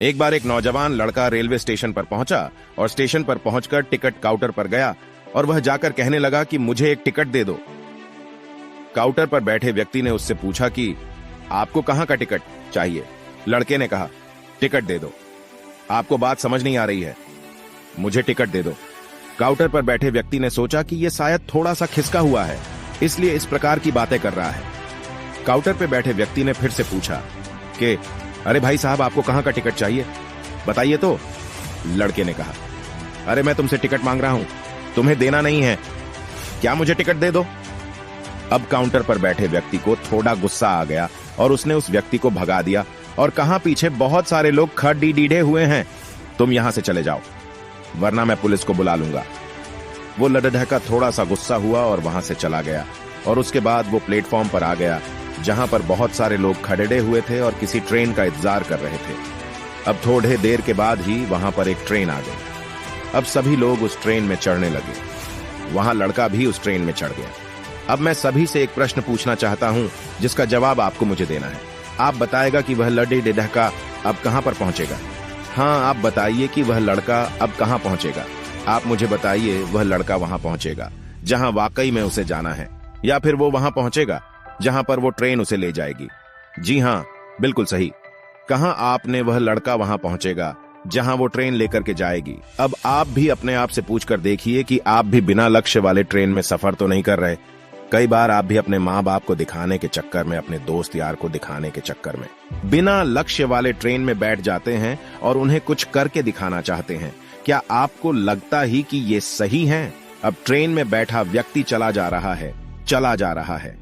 एक बार एक नौजवान लड़का रेलवे स्टेशन पर पहुंचा और स्टेशन पर पहुंचकर टिकट काउंटर पर गया और वह जाकर कहने लगा कि मुझे एक टिकट दे दो। काउंटर पर बैठे व्यक्ति ने उससे पूछा कि आपको कहां का टिकट चाहिए। लड़के ने कहा, टिकट दे दो। आपको बात समझ नहीं आ रही है, मुझे टिकट दे दो। काउंटर पर बैठे व्यक्ति ने सोचा कि यह शायद थोड़ा सा खिसका हुआ है, इसलिए इस प्रकार की बातें कर रहा है। काउंटर पर बैठे व्यक्ति ने फिर से पूछा कि अरे भाई साहब, आपको कहां का टिकट चाहिए, बताइए तो। लड़के ने कहा, अरे मैं तुमसे टिकट मांग रहा हूं, तुम्हें देना नहीं है, क्या मुझे टिकट दे दो। अब काउंटर पर बैठे व्यक्ति को थोड़ा गुस्सा आ गया और उसने उस व्यक्ति को भगा दिया और कहा, पीछे बहुत सारे लोग खड़े डीडे हुए हैं, तुम यहां से चले जाओ वरना मैं पुलिस को बुला लूंगा। वो लड़का थोड़ा सा गुस्सा हुआ और वहां से चला गया और उसके बाद वो प्लेटफॉर्म पर आ गया जहां पर बहुत सारे लोग खड़े हुए थे और किसी ट्रेन का इंतजार कर रहे थे। अब थोड़े देर के बाद ही वहां पर एक ट्रेन आ गई। अब सभी लोग उस ट्रेन में चढ़ने लगे। वहां लड़का भी उस ट्रेन में चढ़ गया। अब मैं सभी से एक प्रश्न पूछना चाहता हूं जिसका जवाब आपको मुझे देना है। आप बताएगा कि वह लड़का अब कहां पर पहुंचेगा। हाँ, आप बताइए कि वह लड़का अब कहां पहुंचेगा। आप मुझे बताइए, वह लड़का वहां पहुंचेगा जहां वाकई में उसे जाना है, या फिर वो वहां पहुंचेगा जहां पर वो ट्रेन उसे ले जाएगी। जी हाँ, बिल्कुल सही कहा आपने, वह लड़का वहां पहुंचेगा जहां वो ट्रेन लेकर के जाएगी। अब आप भी अपने आप से पूछकर देखिए कि आप भी बिना लक्ष्य वाले ट्रेन में सफर तो नहीं कर रहे। कई बार आप भी अपने माँ बाप को दिखाने के चक्कर में, अपने दोस्त यार को दिखाने के चक्कर में बिना लक्ष्य वाले ट्रेन में बैठ जाते हैं और उन्हें कुछ करके दिखाना चाहते हैं। क्या आपको लगता ही कि ये सही है? अब ट्रेन में बैठा व्यक्ति चला जा रहा है,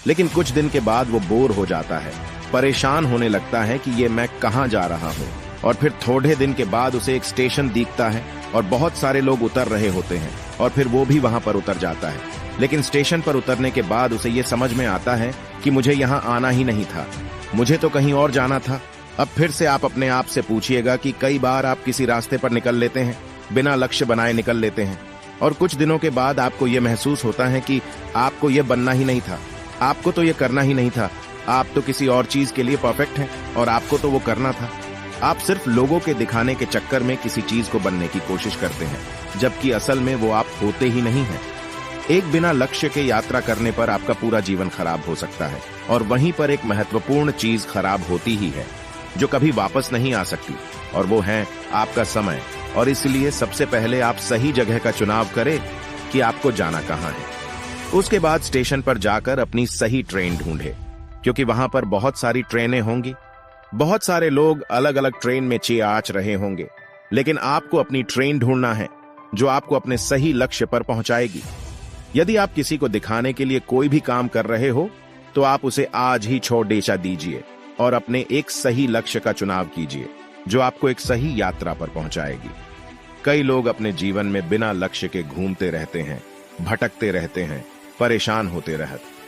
लेकिन कुछ दिन के बाद वो बोर हो जाता है, परेशान होने लगता है कि ये मैं कहां जा रहा हूं। और फिर थोड़े दिन के बाद उसे एक स्टेशन दिखता है और बहुत सारे लोग उतर रहे होते हैं और फिर वो भी वहां पर उतर जाता है। लेकिन स्टेशन पर उतरने के बाद उसे ये समझ में आता है कि मुझे यहाँ आना ही नहीं था, मुझे तो कहीं और जाना था। अब फिर से आप अपने आप से पूछिएगा कि कई बार आप किसी रास्ते पर निकल लेते हैं, बिना लक्ष्य बनाए निकल लेते हैं, और कुछ दिनों के बाद आपको ये महसूस होता है कि आपको ये बनना ही नहीं था, आपको तो ये करना ही नहीं था, आप तो किसी और चीज के लिए परफेक्ट हैं और आपको तो वो करना था। आप सिर्फ लोगों के दिखाने के चक्कर में किसी चीज को बनने की कोशिश करते हैं, जबकि असल में वो आप होते ही नहीं हैं। एक बिना लक्ष्य के यात्रा करने पर आपका पूरा जीवन खराब हो सकता है, और वहीं पर एक महत्वपूर्ण चीज खराब होती ही है जो कभी वापस नहीं आ सकती, और वो है आपका समय। और इसलिए सबसे पहले आप सही जगह का चुनाव करें कि आपको जाना कहां है। उसके बाद स्टेशन पर जाकर अपनी सही ट्रेन ढूंढे, क्योंकि वहां पर बहुत सारी ट्रेनें होंगी, बहुत सारे लोग अलग अलग ट्रेन में चियाच रहे होंगे, लेकिन आपको अपनी ट्रेन ढूंढना है जो आपको अपने सही लक्ष्य पर पहुंचाएगी। यदि आप किसी को दिखाने के लिए कोई भी काम कर रहे हो तो आप उसे आज ही छोड़ दीजिए और अपने एक सही लक्ष्य का चुनाव कीजिए जो आपको एक सही यात्रा पर पहुंचाएगी। कई लोग अपने जीवन में बिना लक्ष्य के घूमते रहते हैं, भटकते रहते हैं, परेशान होते रहते